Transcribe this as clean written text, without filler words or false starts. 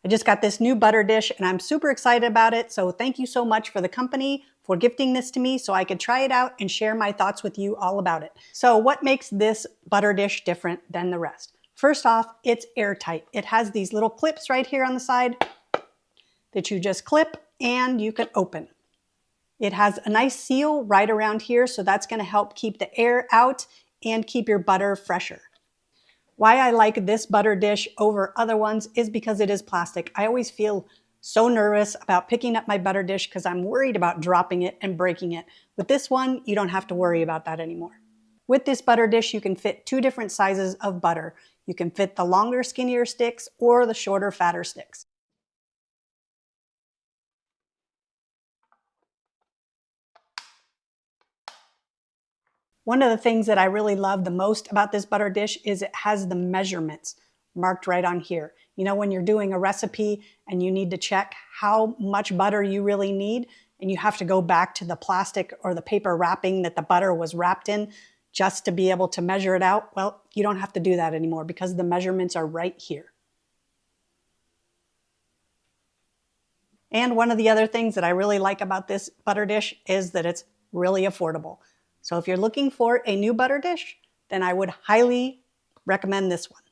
I just got this new butter dish and I'm super excited about it. So thank you so much for the company for gifting this to me so I could try it out and share my thoughts with you all about it. So what makes this butter dish different than the rest? First off, it's airtight. It has these little clips right here on the side that you just clip and you can open. It has a nice seal right around here, so that's going to help keep the air out and keep your butter fresher. Why I like this butter dish over other ones is because it is plastic. I always feel so nervous about picking up my butter dish because I'm worried about dropping it and breaking it. With this one, you don't have to worry about that anymore. With this butter dish, you can fit 2 different sizes of butter. You can fit the longer, skinnier sticks or the shorter, fatter sticks. One of the things that I really love the most about this butter dish is it has the measurements marked right on here. You know, when you're doing a recipe and you need to check how much butter you really need, and you have to go back to the plastic or the paper wrapping that the butter was wrapped in just to be able to measure it out, well, you don't have to do that anymore because the measurements are right here. And one of the other things that I really like about this butter dish is that it's really affordable. So if you're looking for a new butter dish, then I would highly recommend this one.